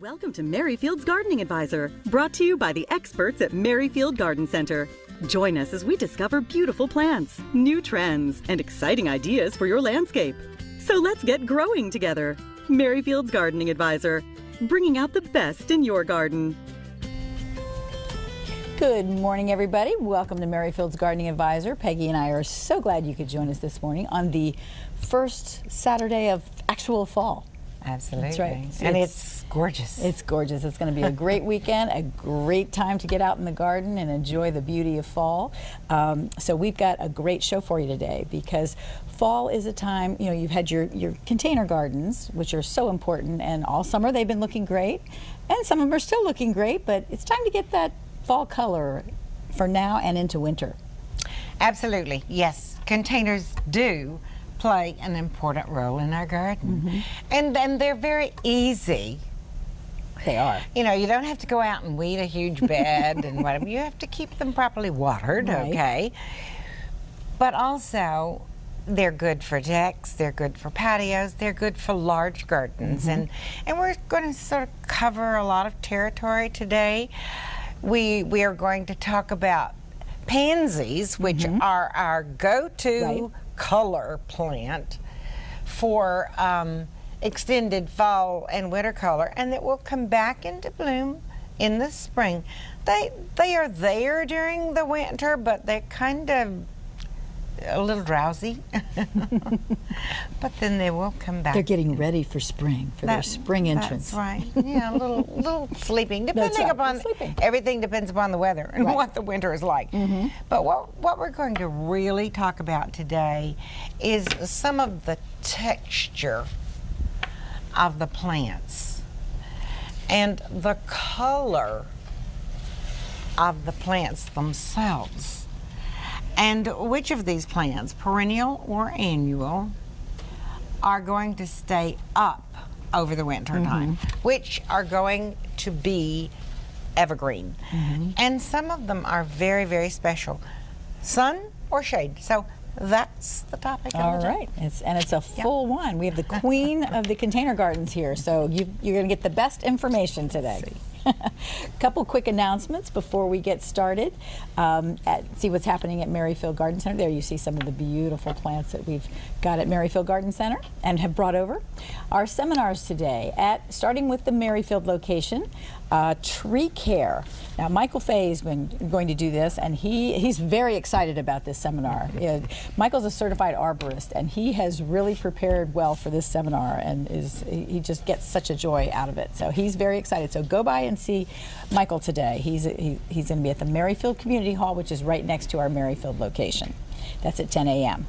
Welcome to Merryfield's Gardening Advisor, brought to you by the experts at Merryfield Garden Center. Join us as we discover beautiful plants, new trends, and exciting ideas for your landscape. So let's get growing together. Merryfield's Gardening Advisor, bringing out the best in your garden. Good morning, everybody. Welcome to Merryfield's Gardening Advisor. Peggy and I are so glad you could join us this morning on the first Saturday of actual fall. Absolutely. That's right. And it's gorgeous. It's gorgeous. It's going to be a great weekend, a great time to get out in the garden and enjoy the beauty of fall. So we've got a great show for you today because fall is a time, you know, you've had your container gardens, which are so important, and all summer they've been looking great, and some of them are still looking great, but it's time to get that fall color for now and into winter. Absolutely, yes. Containers do play an important role in our garden. And then they're very easy. They are. You know, you don't have to go out and weed a huge bed and whatever. You have to keep them properly watered, Right. okay? But also, they're good for decks, they're good for patios, they're good for large gardens. And we're going to sort of cover a lot of territory today. We are going to talk about pansies, which are our go-to color plant for extended fall and winter color, and that will come back into bloom in the spring. They are there during the winter, but they're kind of a little drowsy. But then they will come back. They're getting ready for spring, for their spring entrance. That's right. Yeah, a little sleeping. Depending upon everything depends upon the weather and what the winter is like. But what we're going to really talk about today is some of the texture of the plants and the color of the plants themselves. And which of these plants, perennial or annual, are going to stay up over the winter time, which are going to be evergreen. And some of them are very, very special. Sun or shade. So that's the topic of the day. All right, it's a full one. We have the queen of the container gardens here, so you're going to get the best information today. Couple quick announcements before we get started. See what's happening at Merryfield Garden Center. There you see some of the beautiful plants that we've got at Merryfield Garden Center and have brought over. Our seminars today, starting with the Merryfield location, tree care. Now Michael Fay has been going to do this, and he's very excited about this seminar. Michael's a certified arborist, and he has really prepared well for this seminar, and he just gets such a joy out of it. So he's very excited. So go by and see Michael today. He's going to be at the Merryfield Community Hall, which is right next to our Merryfield location. That's at 10 a.m.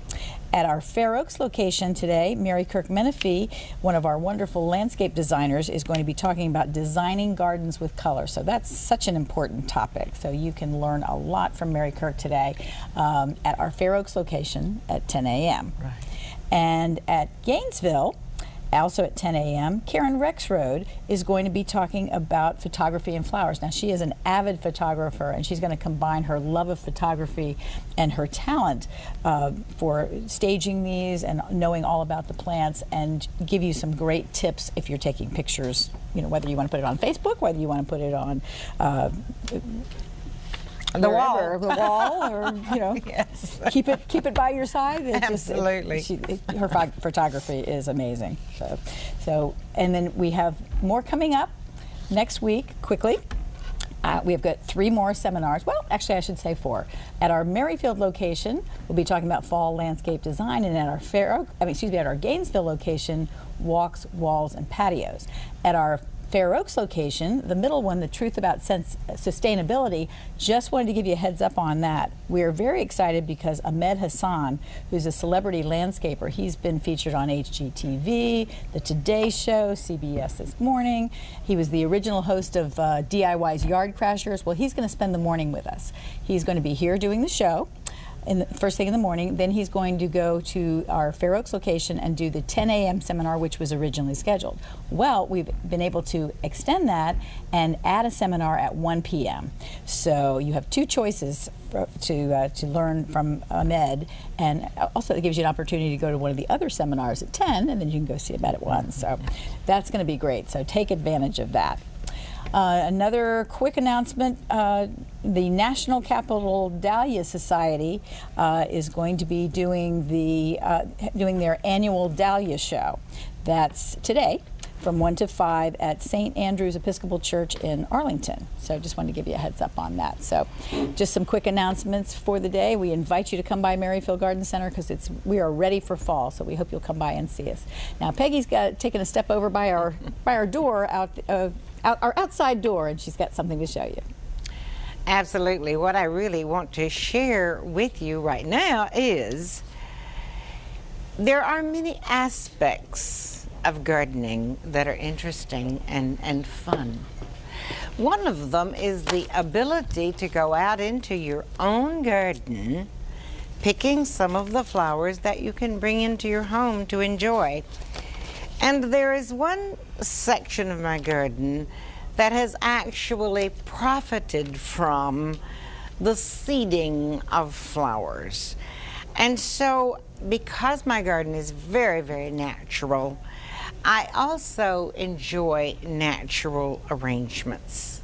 At our Fair Oaks location today, Mary Kirk Menifee, one of our wonderful landscape designers, is going to be talking about designing gardens with color. So that's such an important topic. So you can learn a lot from Mary Kirk today at our Fair Oaks location at 10 a.m. Right. And at Gainesville, also at 10 a.m., Karen Rexroad is going to be talking about photography and flowers. Now, she is an avid photographer, and she's going to combine her love of photography and her talent for staging these and knowing all about the plants, and give you some great tips if you're taking pictures, you know, whether you want to put it on Facebook, whether you want to put it on the wall, or you know, keep it by your side. Absolutely, her photography is amazing. So, and then we have more coming up next week. Quickly, we have got 3 more seminars. Well, actually, I should say 4. At our Merryfield location, we'll be talking about fall landscape design, and at our at our Gainesville location, walks, walls, and patios. At our Fair Oaks location, the middle one, the truth about sustainability, just wanted to give you a heads up on that. We are very excited because Ahmed Hassan, who's a celebrity landscaper, he's been featured on HGTV, the Today Show, CBS This Morning. He was the original host of DIY's Yard Crashers. Well, he's going to spend the morning with us. He's going to be here doing the show. first thing in the morning. Then he's going to go to our Fair Oaks location and do the 10 a.m. seminar, which was originally scheduled. Well, we've been able to extend that and add a seminar at 1 p.m. So you have two choices to learn from Ahmed, and also it gives you an opportunity to go to one of the other seminars at 10, and then you can go see Ahmed at 1. So that's going to be great. So take advantage of that. Another quick announcement, the National Capital Dahlia Society is going to be doing their annual Dahlia Show. That's today from 1 to 5 at St. Andrew's Episcopal Church in Arlington. So just wanted to give you a heads up on that. So just some quick announcements for the day. We invite you to come by Merrifield Garden Center because we are ready for fall, so we hope you'll come by and see us. Now Peggy's taken a step over by our door our outside door, and she's got something to show you. Absolutely. What I really want to share with you right now is there are many aspects of gardening that are interesting and fun. One of them is the ability to go out into your own garden, picking some of the flowers that you can bring into your home to enjoy. And there is one section of my garden that has actually profited from the seeding of flowers. And so, because my garden is very, very natural, I also enjoy natural arrangements.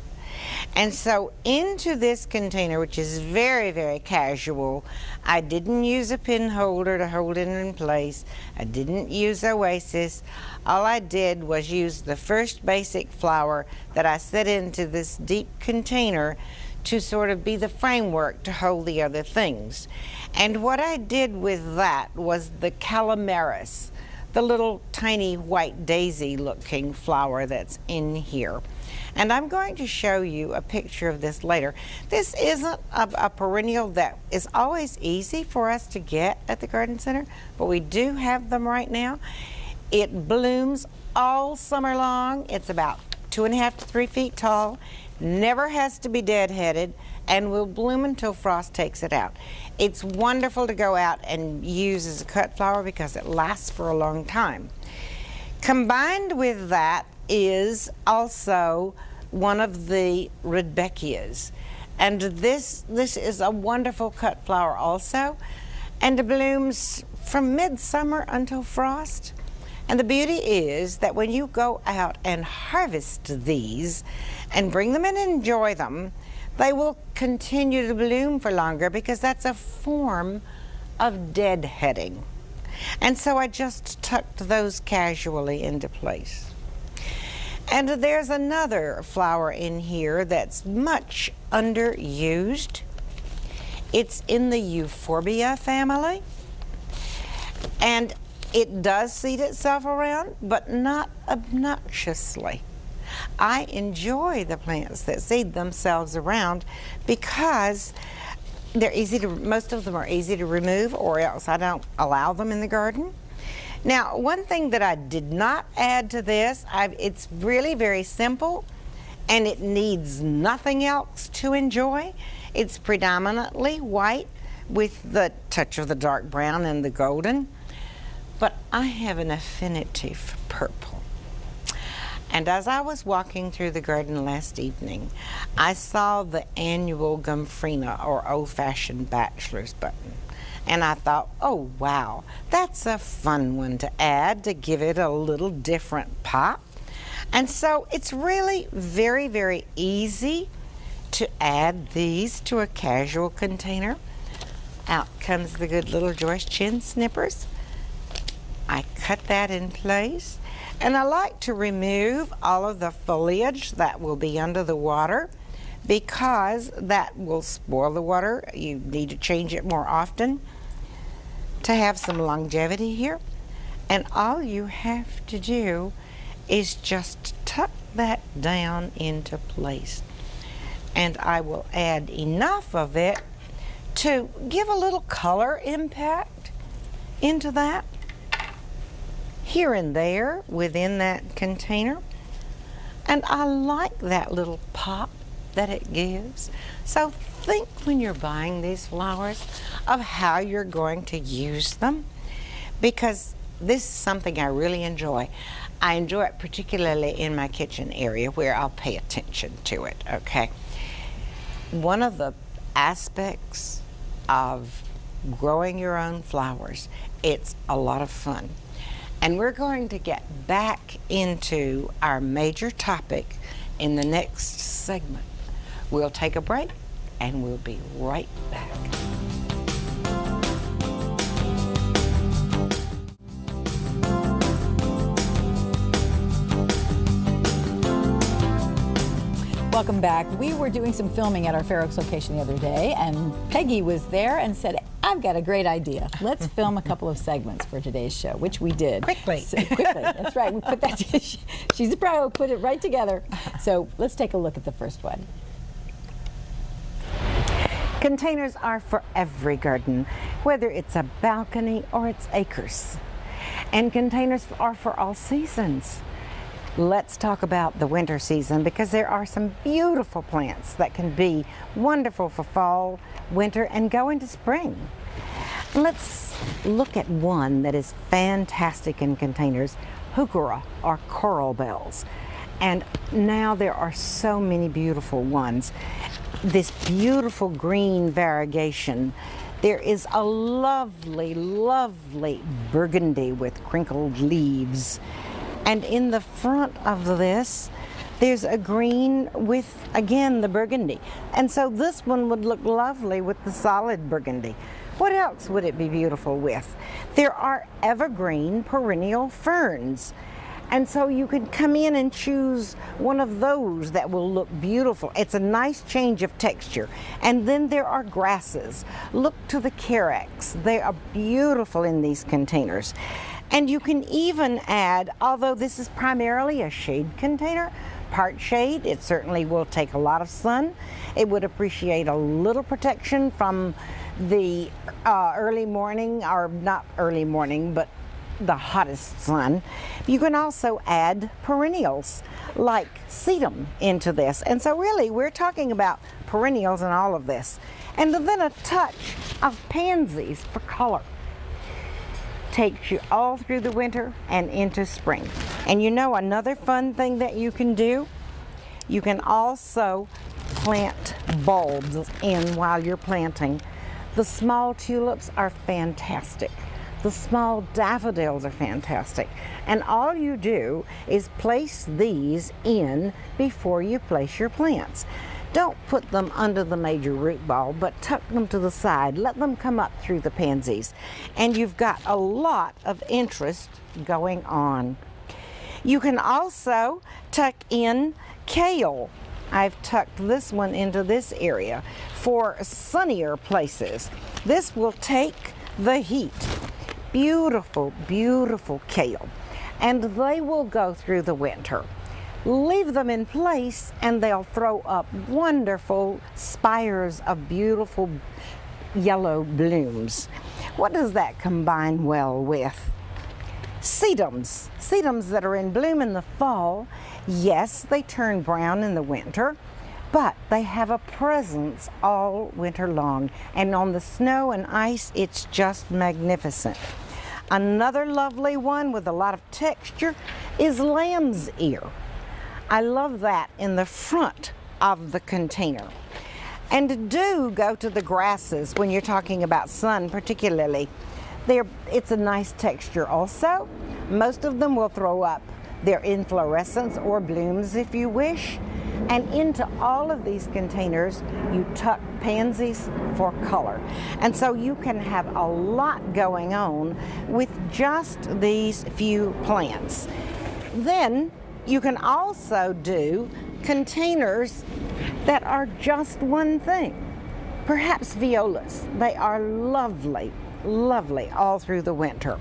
And so into this container, which is very, very casual, I didn't use a pin holder to hold it in place. I didn't use Oasis. All I did was use the first basic flower that I set into this deep container to sort of be the framework to hold the other things. And what I did with that was the calamaris, the little tiny white daisy looking flower that's in here. And I'm going to show you a picture of this later. This isn't a perennial that is always easy for us to get at the garden center, but we do have them right now. It blooms all summer long. It's about 2.5 to 3 feet tall, never has to be deadheaded, and will bloom until frost takes it out. It's wonderful to go out and use as a cut flower because it lasts for a long time. Combined with that is also one of the Rudbeckias, and this is a wonderful cut flower also, and it blooms from midsummer until frost. And the beauty is that when you go out and harvest these and bring them in and enjoy them, they will continue to bloom for longer because that's a form of deadheading. And so I just tucked those casually into place. And there's another flower in here that's much underused. It's in the Euphorbia family, and it does seed itself around, but not obnoxiously. I enjoy the plants that seed themselves around because they're easy to, most of them are easy to remove, or else I don't allow them in the garden. Now, one thing that I did not add to this, it's really very simple, and it needs nothing else to enjoy. It's predominantly white with the touch of the dark brown and the golden, but I have an affinity for purple. And as I was walking through the garden last evening, I saw the annual Gomphrena, or old-fashioned bachelor's button. And I thought, oh wow, that's a fun one to add to give it a little different pop. And so it's really very, very easy to add these to a casual container. Out comes the good little Joyce Chin snippers. I cut that in place. And I like to remove all of the foliage that will be under the water because that will spoil the water. You need to change it more often to have some longevity here. And all you have to do is just tuck that down into place. And I will add enough of it to give a little color impact into that, here and there within that container. And I like that little pop that it gives. So think when you're buying these flowers of how you're going to use them, because this is something I really enjoy. I enjoy it particularly in my kitchen area where I'll pay attention to it, okay? One of the aspects of growing your own flowers, it's a lot of fun. And we're going to get back into our major topic in the next segment. We'll take a break and we'll be right back. Welcome back. We were doing some filming at our Fair Oaks location the other day, and Peggy was there and said, I've got a great idea. Let's film a couple of segments for today's show, which we did. Quickly. Quickly, that's right. We put that, she's a pro, put it right together. So let's take a look at the first one. Containers are for every garden, whether it's a balcony or it's acres. And containers are for all seasons. Let's talk about the winter season, because there are some beautiful plants that can be wonderful for fall, winter, and go into spring. Let's look at one that is fantastic in containers, heuchera or coral bells. And now there are so many beautiful ones. This beautiful green variegation. There is a lovely, lovely burgundy with crinkled leaves. And in the front of this, there's a green with, again, the burgundy. And so this one would look lovely with the solid burgundy. What else would it be beautiful with? There are evergreen perennial ferns. And so you can come in and choose one of those that will look beautiful. It's a nice change of texture. And then there are grasses. Look to the carex. They are beautiful in these containers. And you can even add, although this is primarily a shade container, part shade, it certainly will take a lot of sun. It would appreciate a little protection from the early morning, or not early morning, but the hottest sun. You can also add perennials like sedum into this. And so really we're talking about perennials in all of this. And then a touch of pansies for color. Takes you all through the winter and into spring. And you know another fun thing that you can do? You can also plant bulbs in while you're planting. The small tulips are fantastic. The small daffodils are fantastic. And all you do is place these in before you place your plants. Don't put them under the major root ball, but tuck them to the side. Let them come up through the pansies. And you've got a lot of interest going on. You can also tuck in kale. I've tucked this one into this area for sunnier places. This will take the heat. Beautiful, beautiful kale. And they will go through the winter. Leave them in place and they'll throw up wonderful spires of beautiful yellow blooms. What does that combine well with? Sedums. Sedums that are in bloom in the fall. Yes, they turn brown in the winter, but they have a presence all winter long. And on the snow and ice, it's just magnificent. Another lovely one with a lot of texture is lamb's ear. I love that in the front of the container. And do go to the grasses when you're talking about sun particularly. It's a nice texture also. Most of them will throw up their inflorescence or blooms if you wish. And into all of these containers, you tuck pansies for color. And so you can have a lot going on with just these few plants. Then you can also do containers that are just one thing. Perhaps violas. They are lovely, lovely all through the winter.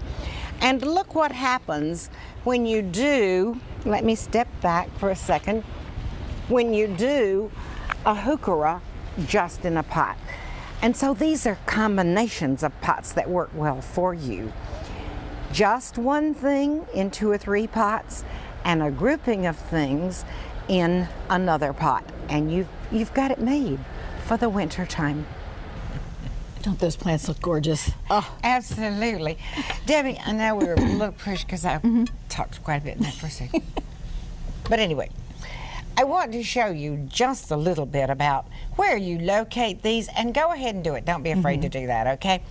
And look what happens when you do, let me step back for a second, when you do a heuchera just in a pot. And so these are combinations of pots that work well for you. Just one thing in 2 or 3 pots, and a grouping of things in another pot. and you've got it made for the winter time. Don't those plants look gorgeous? Oh, absolutely. Debbie, I know we were a little pushed because I talked quite a bit in that first second. But anyway, I want to show you just a little bit about where you locate these, and go ahead and do it. Don't be afraid to do that, okay?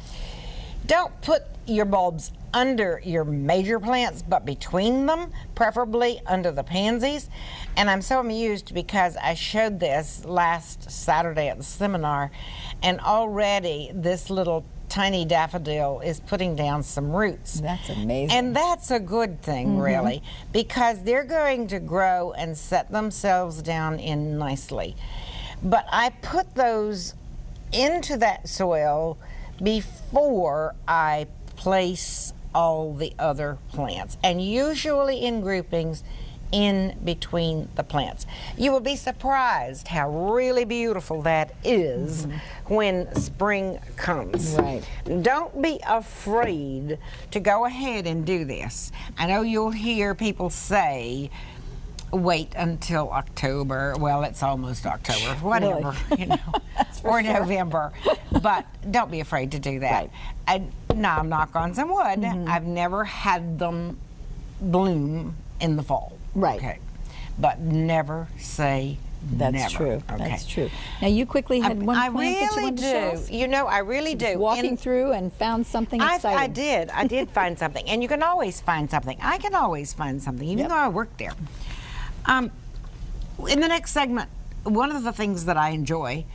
Don't put your bulbs under your major plants, but between them, preferably under the pansies. And I'm so amused because I showed this last Saturday at the seminar, and already this little tiny daffodil is putting down some roots. That's amazing. And that's a good thing, really, because they're going to grow and set themselves down in nicely. But I put those into that soil before I place all the other plants, and usually in groupings in between the plants. You will be surprised how really beautiful that is when spring comes. Right. Don't be afraid to go ahead and do this. I know you'll hear people say, wait until October. Well, it's almost October, whatever, really? you know, or November. But don't be afraid to do that. Right. Now, knock on some wood, I've never had them bloom in the fall. Right. Okay. But never say That's never. true. Okay. That's true. Now, you quickly had one I plant that you really wanted to show us? do. You know, I really do. Walking through and found something exciting. I did find something. And you can always find something. I can always find something, even though I work there. In the next segment, one of the things that I enjoy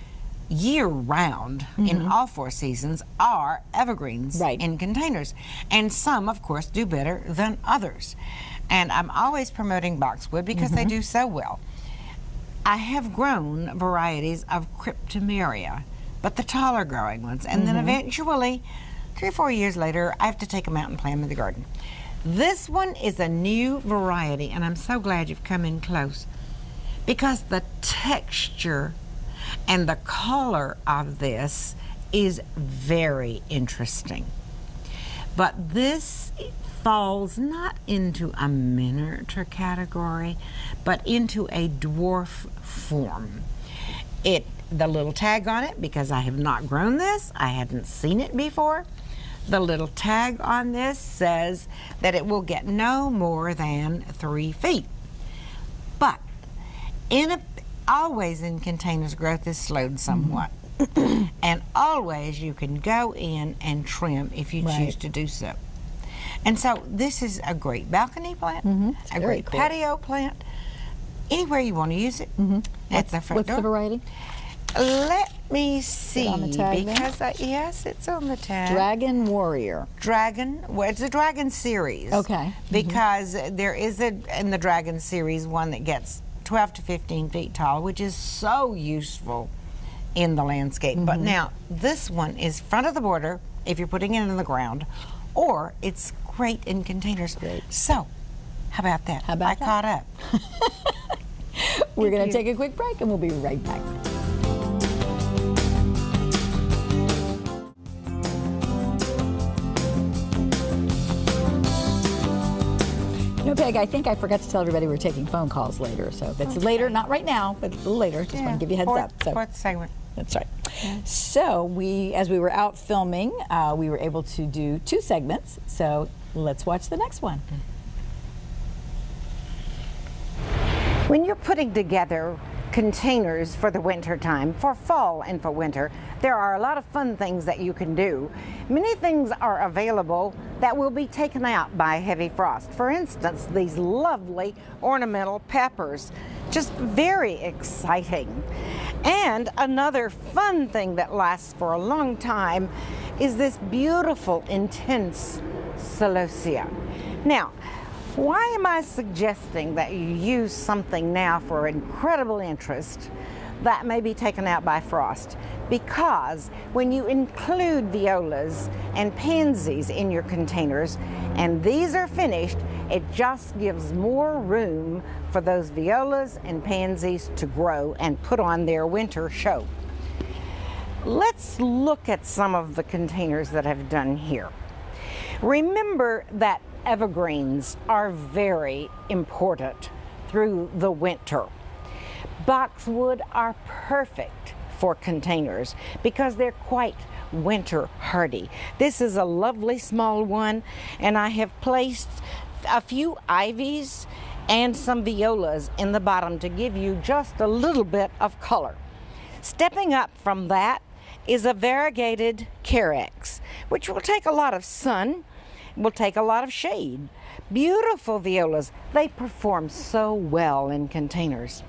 year-round in all 4 seasons are evergreens in containers. And some, of course, do better than others. And I'm always promoting boxwood because they do so well. I have grown varieties of cryptomeria, but the taller growing ones. And then eventually, 3 or 4 years later, I have to take them out and plant them in the garden. This one is a new variety, and I'm so glad you've come in close, because the texture and the color of this is very interesting. But this falls not into a miniature category, but into a dwarf form. The little tag on it, because I have not grown this, I hadn't seen it before, the little tag on this says that it will get no more than 3 feet. But always in containers, growth is slowed somewhat. And always you can go in and trim if you choose to do so. And so this is a great balcony plant, a great patio plant, anywhere you want to use it. At the front door. What's the variety? Let me see, on the tag because yes, it's on the tag. Dragon Warrior. Well, it's a Dragon series. Okay. Because there is in the Dragon series one that gets 12 to 15 feet tall, which is so useful in the landscape. But now this one is front of the border if you're putting it in the ground, or it's great in containers. Great. So, how about that? I caught up. We're going to take a quick break and we'll be right back. No, Peg, I think I forgot to tell everybody we're taking phone calls later. So if it's later, not right now, but a little later, just want to give you a heads up. So, Fourth segment. That's right. So as we were out filming, we were able to do 2 segments. So let's watch the next one. When you're putting together containers for the winter time, for fall and for winter, there are a lot of fun things that you can do. Many things are available that will be taken out by heavy frost. For instance, these lovely ornamental peppers, just very exciting. And another fun thing that lasts for a long time is this beautiful, intense celosia. Now, why am I suggesting that you use something now for incredible interest that may be taken out by frost? Because when you include violas and pansies in your containers, and these are finished, it just gives more room for those violas and pansies to grow and put on their winter show. Let's look at some of the containers that I've done here. Remember that evergreens are very important through the winter. Boxwood are perfect for containers because they're quite winter hardy. This is a lovely small one, and I have placed a few ivies and some violas in the bottom to give you just a little bit of color. Stepping up from that is a variegated carex, which will take a lot of sun, will take a lot of shade. Beautiful violas. They perform so well in containers.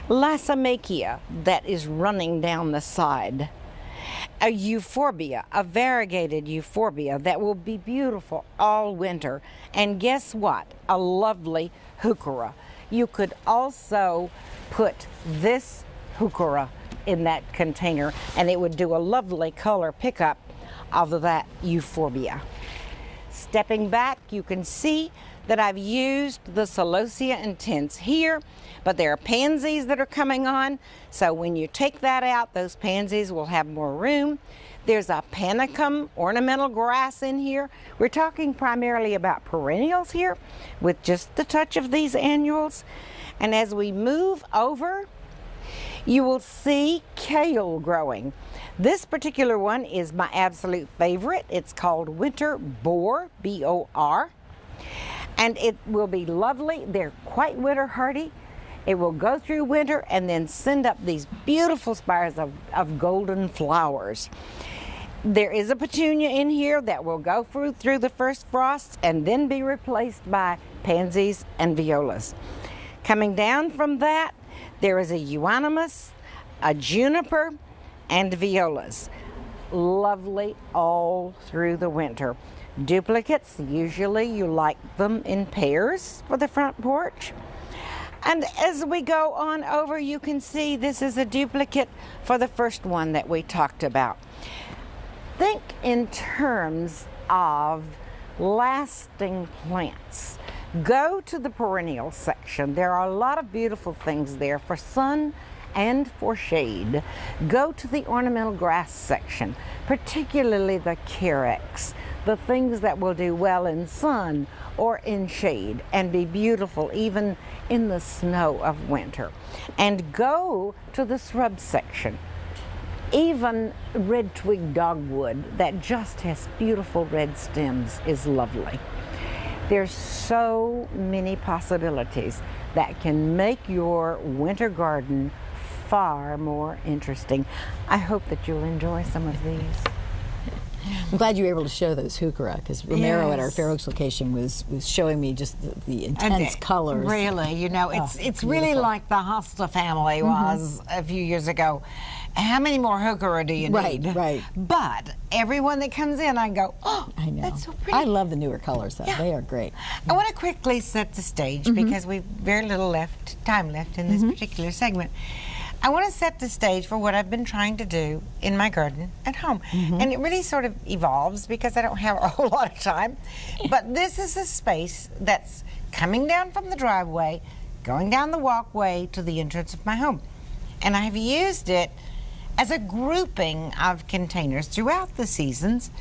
Lacimachia that is running down the side. A euphorbia, a variegated euphorbia that will be beautiful all winter. And guess what? A lovely heuchera. You could also put this heuchera in that container and it would do a lovely color pickup of that euphorbia. Stepping back, you can see that I've used the celosia intense here, but there are pansies that are coming on, so when you take that out, those pansies will have more room. There's a panicum ornamental grass in here. We're talking primarily about perennials here with just the touch of these annuals. And as we move over, you will see kale growing. This particular one is my absolute favorite. It's called Winter Boar, B-O-R. And it will be lovely. They're quite winter hardy. It will go through winter and then send up these beautiful spires of golden flowers. There is a petunia in here that will go through the first frosts and then be replaced by pansies and violas. Coming down from that, there is a euonymus, a juniper, and violas. Lovely all through the winter. Duplicates, usually you like them in pairs for the front porch. And as we go on over, you can see this is a duplicate for the first one that we talked about. Think in terms of lasting plants. Go to the perennial section. There are a lot of beautiful things there for sun and for shade. Go to the ornamental grass section, particularly the carex, the things that will do well in sun or in shade and be beautiful even in the snow of winter. And go to the shrub section. Even red twig dogwood that just has beautiful red stems is lovely. There's so many possibilities that can make your winter garden far more interesting. I hope that you'll enjoy some of these. I'm glad you were able to show those heuchera, because Romero at our Fair Oaks location was showing me just the intense colors. Really, you know, it's really like the hosta family was a few years ago. How many more heuchera do you need? Right. But everyone that comes in, I go, oh, I know. That's so pretty. I love the newer colors, though. Yeah. They are great. I want to quickly set the stage because we've very little time left in this particular segment. I want to set the stage for what I've been trying to do in my garden at home. And it really sort of evolves because I don't have a whole lot of time. But this is a space that's coming down from the driveway, going down the walkway to the entrance of my home. And I've used it as a grouping of containers throughout the seasons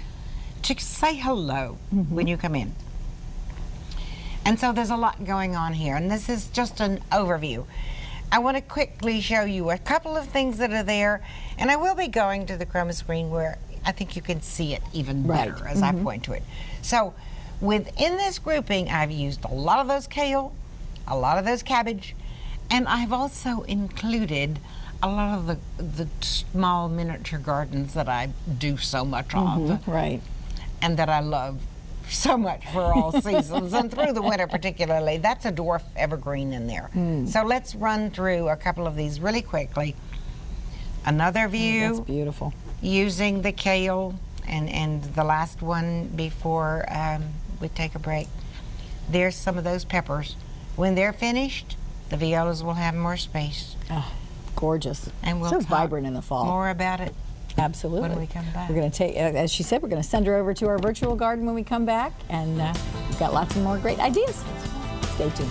to say hello when you come in. And so there's a lot going on here, and this is just an overview. I want to quickly show you a couple of things that are there, and I will be going to the chroma screen where I think you can see it even better as I point to it. So within this grouping, I've used a lot of those kale, a lot of those cabbage, and I've also included a lot of the small miniature gardens that I do so much of. Right. And that I love so much for all seasons and through the winter particularly. That's a dwarf evergreen in there. So let's run through a couple of these really quickly. Another view. That's beautiful. Using the kale and the last one before we take a break. There's some of those peppers. When they're finished, the violas will have more space. Oh, gorgeous. And we'll so talk vibrant in the fall. More about it. Absolutely. When we come back. We're going to take, as she said, we're going to send her over to our virtual garden when we come back, and we've got lots of more great ideas. Stay tuned.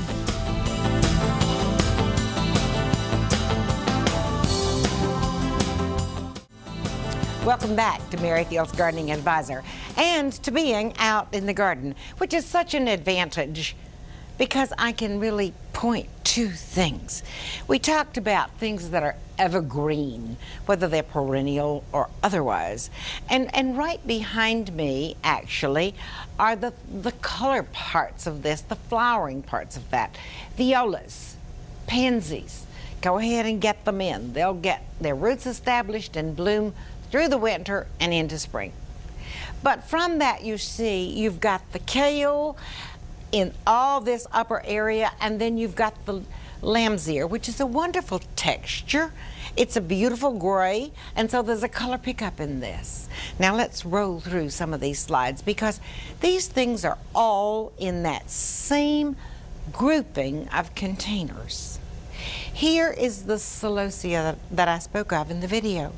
Welcome back to Merrifield's Gardening Advisor and to being out in the garden, which is such an advantage because I can really point to things. We talked about things that are evergreen, whether they're perennial or otherwise. And right behind me, actually, are the color parts of this, the flowering parts of that. Violas, pansies. Go ahead and get them in. They'll get their roots established and bloom through the winter and into spring. But from that, you see, you've got the kale in all this upper area, and then you've got the lamb's ear, which is a wonderful texture. It's a beautiful gray, and so there's a color pickup in this. Now let's roll through some of these slides, because these things are all in that same grouping of containers. Here is the celosia that I spoke of in the video.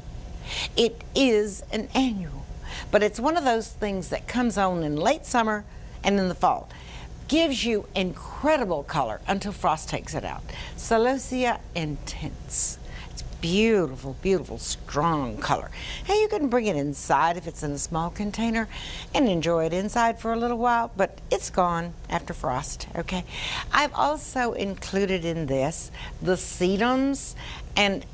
It is an annual, but it's one of those things that comes on in late summer and in the fall. Gives you incredible color until frost takes it out. Celosia intense. It's beautiful, beautiful, strong color. And you can bring it inside if it's in a small container and enjoy it inside for a little while, but it's gone after frost, okay? I've also included in this the sedums, and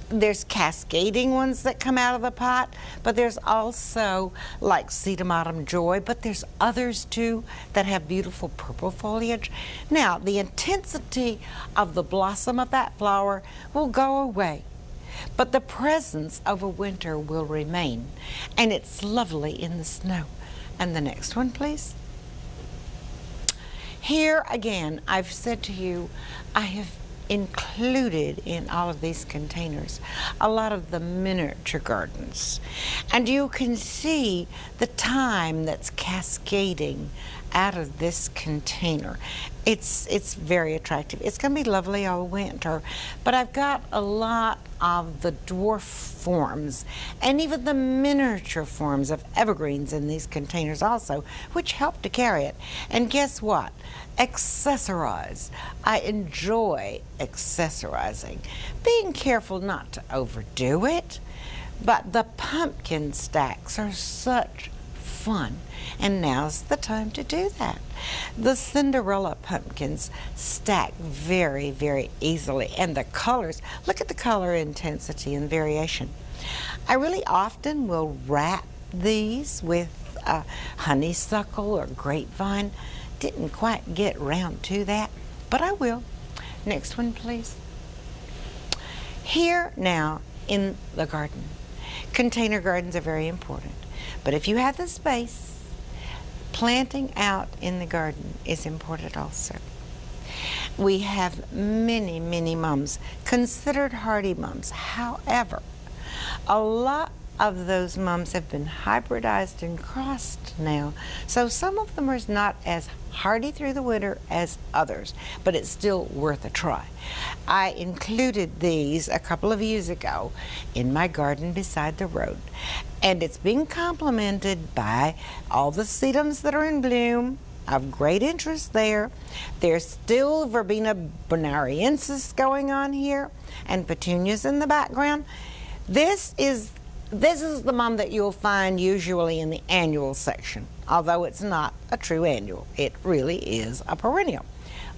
there's cascading ones that come out of the pot, but there's also like sedum autumn joy, but there's others too that have beautiful purple foliage. Now, the intensity of the blossom of that flower will go away, but the presence of a winter will remain, and it's lovely in the snow. And the next one, please. Here again, I've said to you, I have included in all of these containers a lot of the miniature gardens, and you can see the thyme that's cascading out of this container. It's very attractive. It's going to be lovely all winter, but I've got a lot of the dwarf forms and even the miniature forms of evergreens in these containers also, which help to carry it. And guess what? Accessorize. I enjoy accessorizing. Being careful not to overdo it, but the pumpkin stacks are such fun, and now's the time to do that. The Cinderella pumpkins stack very, very easily, and the colors, look at the color intensity and variation. I really often will wrap these with honeysuckle or grapevine. Didn't quite get around to that, but I will. Next one, please. Here now in the garden, container gardens are very important, but if you have the space, planting out in the garden is important also. We have many, many mums considered hardy mums. However, a lot of those mums have been hybridized and crossed now, so some of them are not as hardy through the winter as others, but it's still worth a try. I included these a couple of years ago in my garden beside the road, and it's being complemented by all the sedums that are in bloom of great interest there. There's still Verbena bonariensis going on here and petunias in the background. This is the mum that you'll find usually in the annual section, although it's not a true annual. It really is a perennial.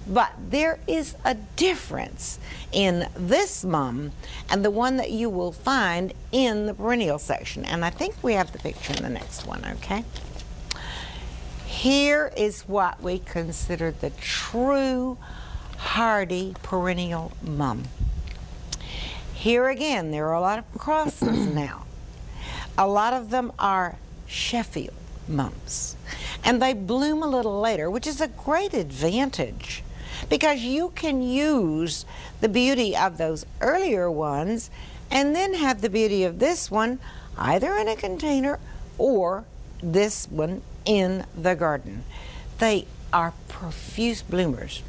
But there is a difference in this mum and the one that you will find in the perennial section. And I think we have the picture in the next one, okay? Here is what we consider the true hardy perennial mum. Here again, there are a lot of crosses now. A lot of them are Sheffield mums, and they bloom a little later, which is a great advantage because you can use the beauty of those earlier ones and then have the beauty of this one either in a container or this one in the garden. They are profuse bloomers.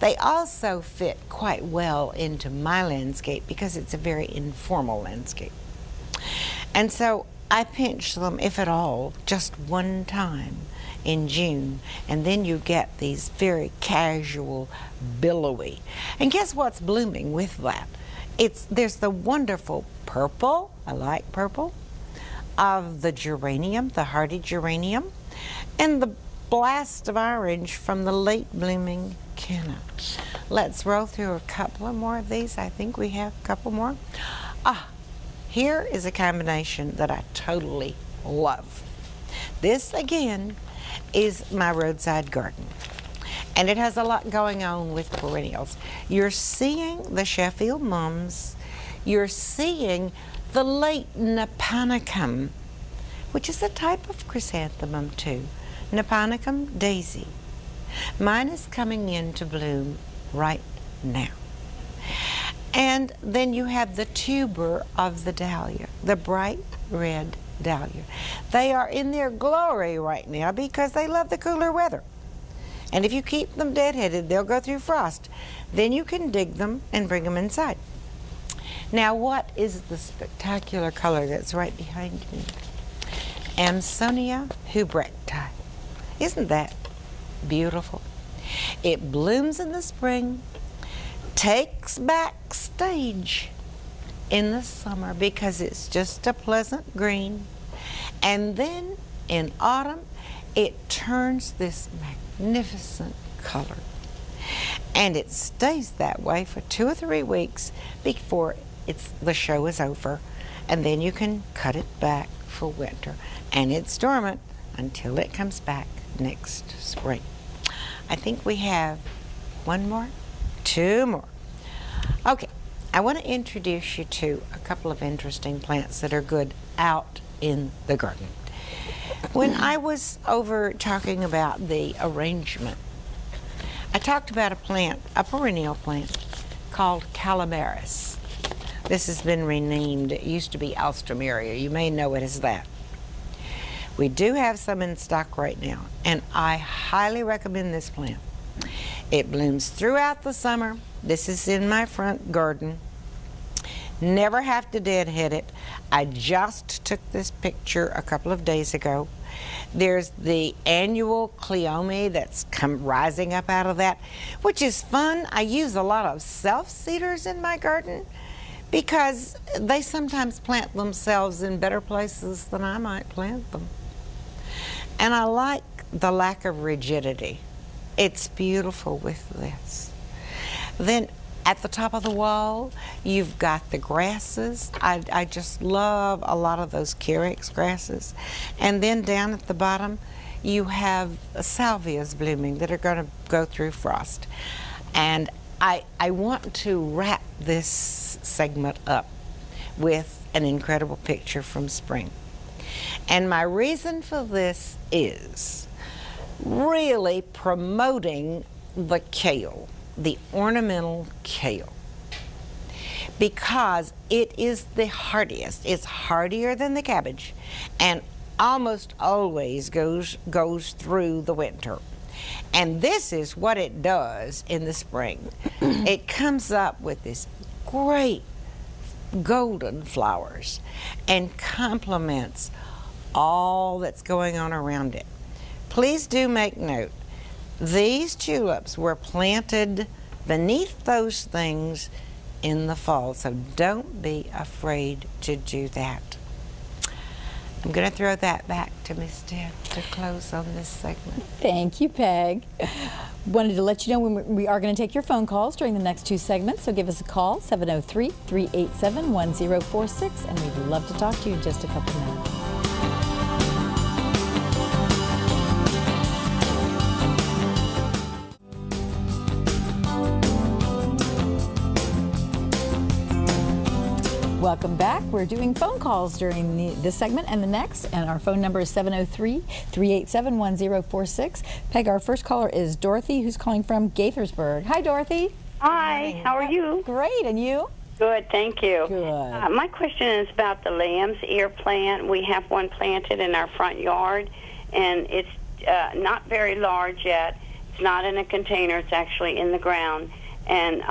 They also fit quite well into my landscape because it's a very informal landscape. And so I pinch them, if at all, just one time in June, and then you get these very casual, billowy. And guess what's blooming with that? There's the wonderful purple, I like purple, of the geranium, the hardy geranium, and the blast of orange from the late blooming canna. Let's roll through a couple of more of these. I think we have a couple more. Here is a combination that I totally love. This again is my roadside garden, and it has a lot going on with perennials. You're seeing the Sheffield mums, you're seeing the late Nipanicum, which is a type of chrysanthemum too, Nipanicum daisy. Mine is coming into bloom right now. And then you have the tuber of the dahlia, the bright red dahlia. They are in their glory right now because they love the cooler weather. And if you keep them deadheaded, they'll go through frost. Then you can dig them and bring them inside. Now, what is the spectacular color that's right behind me? Amsonia hubrighti. Isn't that beautiful? It blooms in the spring, takes back stage in the summer because it's just a pleasant green, and then in autumn it turns this magnificent color, and it stays that way for 2 or 3 weeks before the show is over, and then you can cut it back for winter, and it's dormant until it comes back next spring. I think we have 1 more, 2 more. Okay, I want to introduce you to a couple of interesting plants that are good out in the garden. When I was over talking about the arrangement, I talked about a plant, a perennial plant, called Calabaris. This has been renamed. It used to be Alstroemeria. You may know it as that. We do have some in stock right now, and I highly recommend this plant. It blooms throughout the summer. This is in my front garden. Never have to deadhead it. I just took this picture a couple of days ago. There's the annual Cleome that's rising up out of that, which is fun. I use a lot of self-seeders in my garden because they sometimes plant themselves in better places than I might plant them. And I like the lack of rigidity. It's beautiful with this. Then at the top of the wall, you've got the grasses. I just love a lot of those Carex grasses. And then down at the bottom, you have salvias blooming that are going to go through frost. And I want to wrap this segment up with an incredible picture from spring. And my reason for this is really promoting the kale, the ornamental kale, because it is the hardiest. It's hardier than the cabbage and almost always goes through the winter. And this is what it does in the spring. It comes up with this great golden flowers and complements all that's going on around it. Please do make note, these tulips were planted beneath those things in the fall, so don't be afraid to do that. I'm going to throw that back to Miss Deb to close on this segment. Thank you, Peg. Wanted to let you know we are going to take your phone calls during the next 2 segments, so give us a call, 703-387-1046, and we'd love to talk to you in just a couple minutes. Welcome back. We're doing phone calls during this segment and the next, and our phone number is 703-387-1046. Peg, our first caller is Dorothy, who's calling from Gaithersburg. Hi, Dorothy. Hi, how are you? Great, and you? Good, thank you. Good. My question is about the lamb's ear plant. We have one planted in our front yard, and it's not very large yet. It's not in a container. It's actually in the ground, and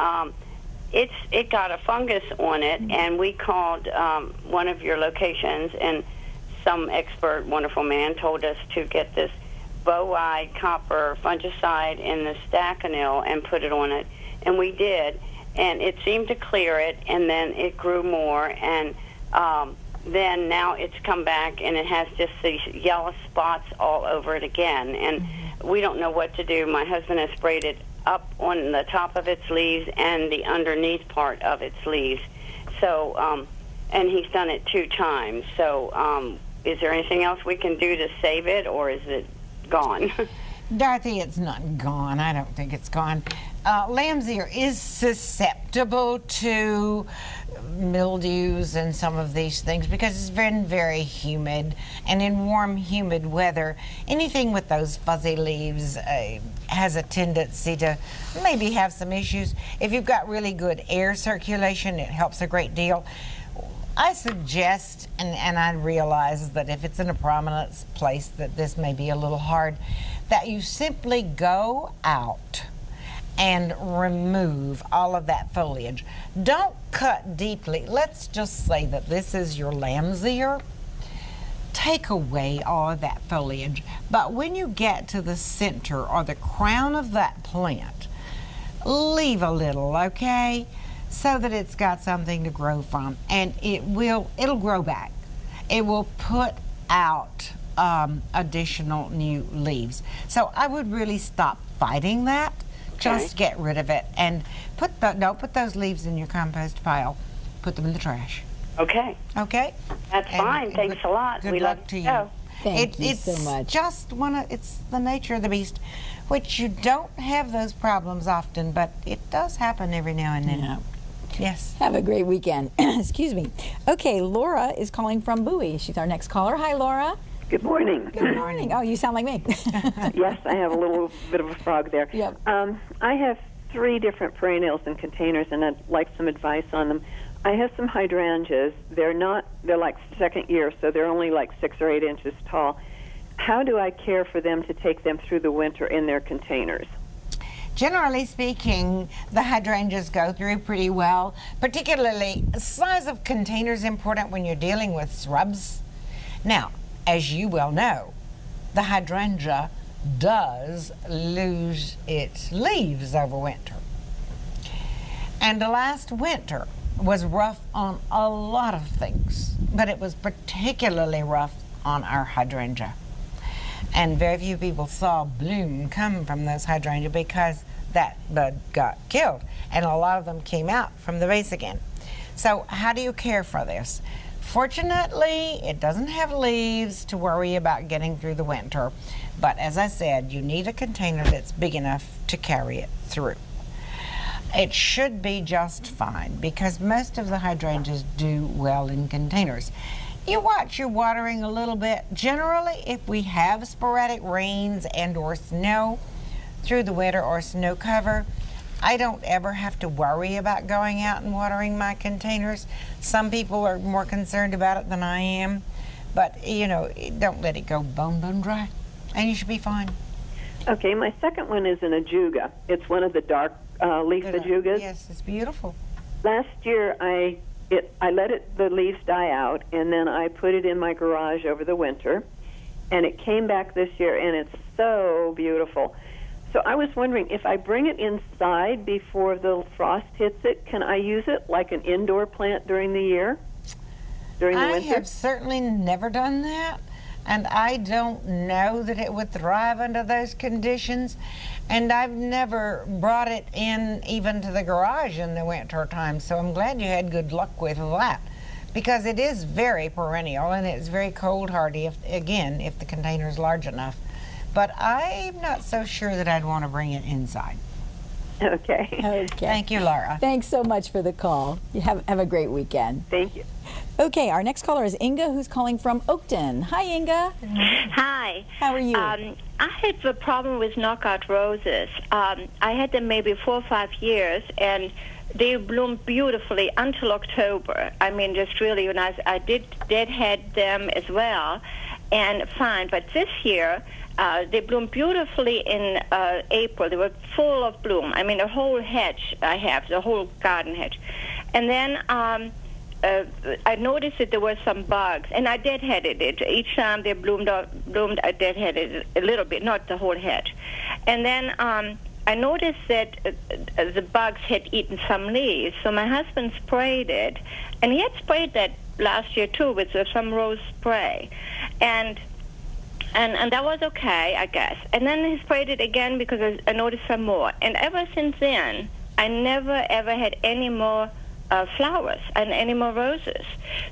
it got a fungus on it, and we called one of your locations, and some expert, wonderful man told us to get this bovine copper fungicide in the staconil and put it on it, and we did, and it seemed to clear it, and then it grew more, and then now it's come back, and it has just these yellow spots all over it again, and we don't know what to do. My husband has sprayed it up on the top of its leaves and the underneath part of its leaves. So, and he's done it 2 times. So, is there anything else we can do to save it, or is it gone? Dorothy, it's not gone. I don't think it's gone. Lamb's ear is susceptible to mildews and some of these things because it's been very humid, and in warm, humid weather, anything with those fuzzy leaves has a tendency to maybe have some issues. If you've got really good air circulation, it helps a great deal. I suggest, and I realize that if it's in a prominent place that this may be a little hard, that you simply go out and remove all of that foliage. Don't cut deeply. Let's just say that this is your lamb's ear. Take away all of that foliage. But when you get to the center or the crown of that plant, leave a little, okay? So that it's got something to grow from, and it'll grow back. It will put out additional new leaves. So I would really stop fighting that. Just get rid of it, and don't put those leaves in your compost pile. Put them in the trash. Okay. Okay. That's fine. Thanks a lot. Good luck to you. Thank you so much. It's the nature of the beast, which you don't have those problems often, but it does happen every now and then. Yeah. Yes. Have a great weekend. Excuse me. Okay, Laura is calling from Bowie. She's our next caller. Hi, Laura. Good morning. Good morning. Oh, you sound like me. Yes, I have a little bit of a frog there. Yep. I have 3 different perennials in containers, and I'd like some advice on them. I have some hydrangeas. They're like second year, so they're only like 6 or 8 inches tall. How do I care for them to take them through the winter in their containers? Generally speaking, the hydrangeas go through pretty well. Particularly, size of container is important when you're dealing with shrubs. Now, as you well know, the hydrangea does lose its leaves over winter. And the last winter was rough on a lot of things, but it was particularly rough on our hydrangea. And very few people saw bloom come from those hydrangea because that bud got killed, and a lot of them came out from the base again. So how do you care for this? Fortunately, it doesn't have leaves to worry about getting through the winter, but as I said, you need a container that's big enough to carry it through. It should be just fine because most of the hydrangeas do well in containers. You watch your watering a little bit. Generally, if we have sporadic rains and or snow through the winter or snow cover, I don't ever have to worry about going out and watering my containers. Some people are more concerned about it than I am, but you know, don't let it go bone dry, and you should be fine. Okay, my second one is an ajuga. It's one of the dark leaf ajugas. Yes, it's beautiful. Last year, I let the leaves die out, and then I put it in my garage over the winter, and it came back this year, and it's so beautiful. So I was wondering, if I bring it inside before the frost hits it, can I use it like an indoor plant during the year, during the winter? I have certainly never done that, and I don't know that it would thrive under those conditions, and I've never brought it in even to the garage in the winter time, so I'm glad you had good luck with that, because it is very perennial and it's very cold hardy, if the container is large enough. But I'm not so sure that I'd want to bring it inside. Okay. Okay. Thank you, Laura. Thanks so much for the call. You have a great weekend. Thank you. Okay, our next caller is Inga, who's calling from Oakton. Hi, Inga. Hi. How are you? I had a problem with knockout roses. I had them maybe 4 or 5 years, and they bloomed beautifully until October. I mean, just really nice. I did deadhead them as well, and fine. But this year, they bloomed beautifully in April. They were full of bloom. I mean, the whole hedge I have, the whole garden hedge. And then I noticed that there were some bugs, and I deadheaded it. Each time they bloomed, I deadheaded it a little bit, not the whole hedge. And then I noticed that the bugs had eaten some leaves, so my husband sprayed it. And he had sprayed that last year, too, with some rose spray. And And that was okay, I guess. And then he sprayed it again because I noticed some more. And ever since then, I never, ever had any more flowers and any more roses.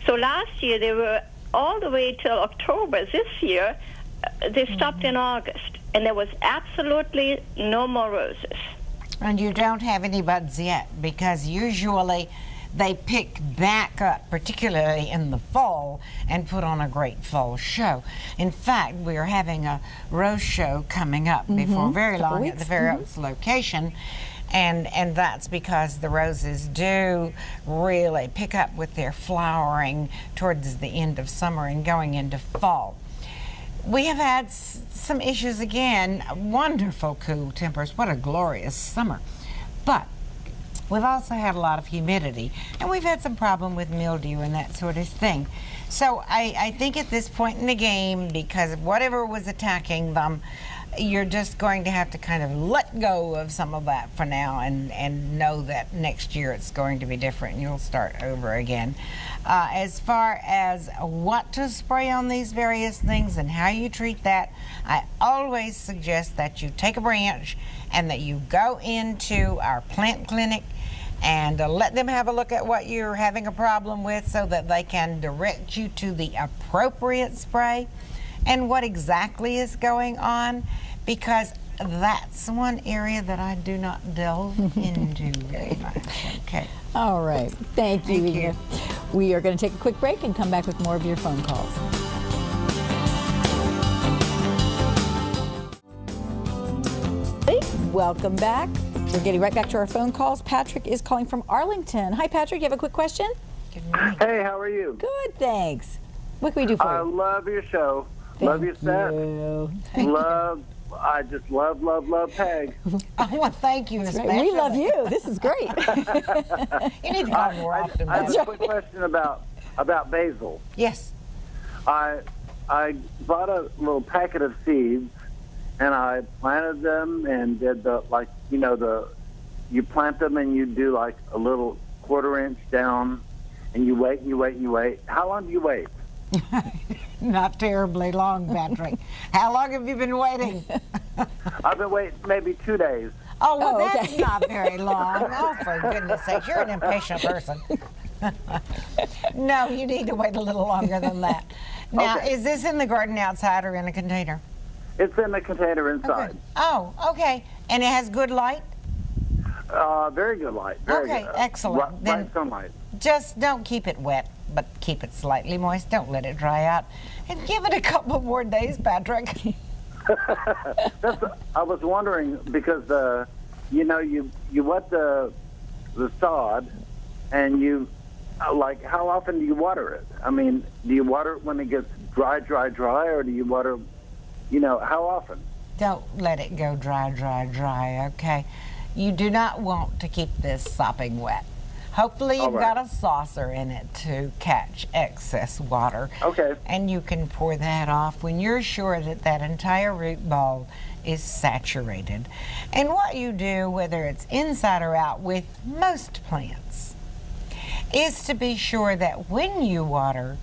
So last year, they were all the way till October. This year, they stopped in August. And there was absolutely no more roses. And you don't have any buds yet, because usually they pick back up, particularly in the fall, and put on a great fall show. In fact, we are having a rose show coming up before very long at the Fair Oaks location. And that's because the roses do really pick up with their flowering towards the end of summer and going into fall. We have had some issues again, wonderful cool tempers, what a glorious summer. But we've also had a lot of humidity, and we've had some problem with mildew and that sort of thing. So I think at this point in the game, because of whatever was attacking them, you're just going to have to kind of let go of some of that for now and know that next year it's going to be different and you'll start over again. As far as what to spray on these various things and how you treat that, I always suggest that you take a branch and that you go into our plant clinic and let them have a look at what you're having a problem with so that they can direct you to the appropriate spray and what exactly is going on, because that's one area that I do not delve into very much. Okay. All right. Thank you, Eva. We are going to take a quick break and come back with more of your phone calls. Welcome back. We're getting right back to our phone calls. Patrick is calling from Arlington. Hi, Patrick. You have a quick question? Hey, how are you? Good, thanks. What can we do for you? I love your show. Love your set. I just love Peg. Oh, well, thank you. Right. We love you. This is great. You need to call more often. I have a quick question about basil. Yes. I bought a little packet of seeds, and I planted them and did you plant them and you do like a little 1/4 inch down, and you wait and you wait and you wait. How long do you wait? Not terribly long, Patrick. How long have you been waiting? I've been waiting maybe 2 days. Oh, well, that's not very long. Oh, for goodness sake, you're an impatient person. No, you need to wait a little longer than that. Now, is this in the garden outside or in a container? It's in the container inside. Okay. Oh, okay. And it has good light? Very good light. Very good. Excellent. Bright sunlight. Just don't keep it wet, but keep it slightly moist. Don't let it dry out. And give it a couple more days, Patrick. I was wondering because you wet the sod, and you how often do you water it? I mean, do you water it when it gets dry, or do you water, how often? Don't let it go dry, okay? You do not want to keep this sopping wet. Hopefully you've got a saucer in it to catch excess water. Okay. And you can pour that off when you're sure that that entire root ball is saturated. And what you do, whether it's inside or out, with most plants, is to be sure that when you water,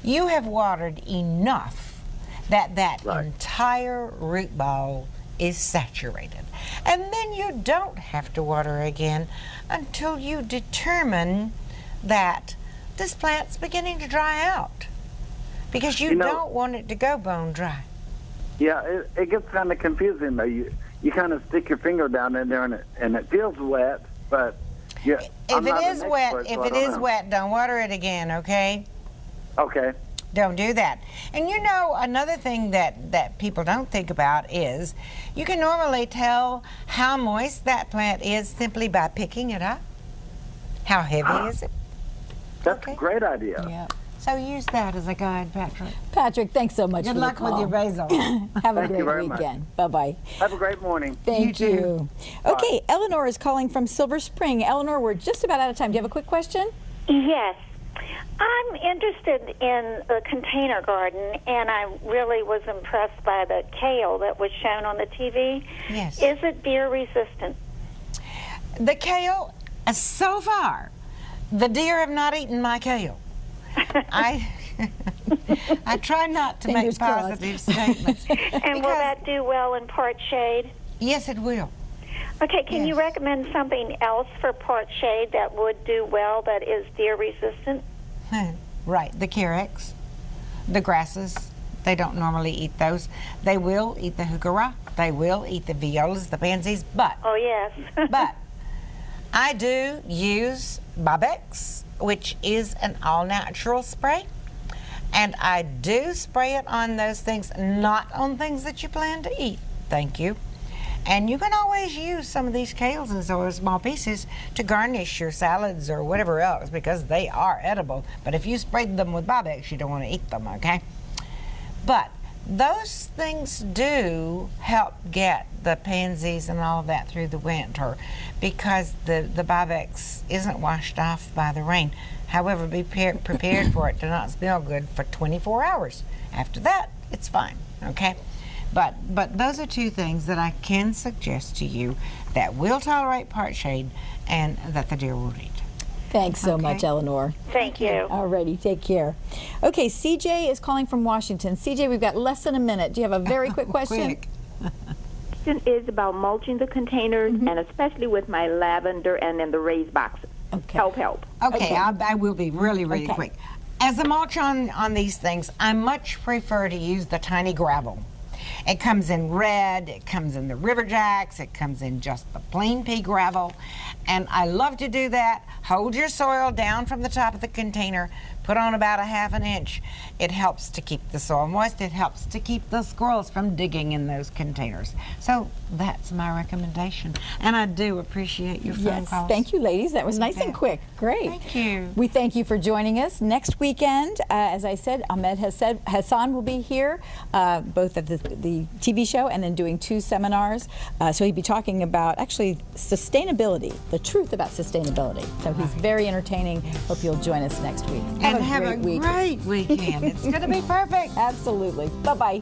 you have watered enough that entire root ball is saturated. And then you don't have to water again until you determine that this plant's beginning to dry out, because you don't want it to go bone dry. Yeah, it gets kind of confusing though. You kind of stick your finger down in there and it feels wet, but if it is wet, don't water it again, okay? Okay. Don't do that. And another thing that people don't think about is you can normally tell how moist that plant is simply by picking it up. How heavy is it? That's a great idea. Yeah. So use that as a guide, Patrick. Patrick, thanks so much. Good for luck the call. with your basil. Have a great weekend. Bye-bye. Have a great morning. Thank you. Okay, Eleanor is calling from Silver Spring. Eleanor, we're just about out of time. Do you have a quick question? Yes. I'm interested in the container garden, and I really was impressed by the kale that was shown on the TV. Yes. Is it deer resistant? The kale, so far, the deer have not eaten my kale. I try not to make positive statements. And will that do well in part shade? Yes, it will. Okay, can you recommend something else for part shade that would do well that is deer resistant? Right, the Carex, the grasses. They don't normally eat those. They will eat the heuchera. They will eat the violas, the pansies, but... Oh, yes. but I do use Bobex, which is an all-natural spray. And I do spray it on those things, not on things that you plan to eat. Thank you. And you can always use some of these kales in so small pieces to garnish your salads or whatever else, because they are edible. But if you sprayed them with Bobex, you don't want to eat them, okay? But those things do help get the pansies and all of that through the winter, because the Bobex isn't washed off by the rain. However, be prepared for it to not smell good for 24 hours. After that, it's fine, okay? But those are two things that I can suggest to you that will tolerate part shade and that the deer will eat. Thanks so much, Eleanor. Thank you. Alrighty, take care. Okay, CJ is calling from Washington. CJ, we've got less than a minute. Do you have a very quick question? Question is about mulching the containers, and especially with my lavender and then the raised boxes. Okay. Help. Okay, I will be really quick. As a mulch on these things, I much prefer to use the tiny gravel. It comes in red, it comes in the River Jacks, it comes in just the plain pea gravel, and I love to do that. Hold your soil down from the top of the container, put on about 1/2 inch. It helps to keep the soil moist. It helps to keep the squirrels from digging in those containers. So that's my recommendation, and I do appreciate your phone calls. Thank you, ladies. That was nice and quick. Great. Thank you. We thank you for joining us. Next weekend, as I said, Ahmed Hassan will be here, both of the TV show and then doing 2 seminars. So he'll be talking about actually sustainability, the truth about sustainability. So he's very entertaining. Hope you'll join us next week. And have a great weekend. It's going to be perfect. Absolutely. Bye-bye.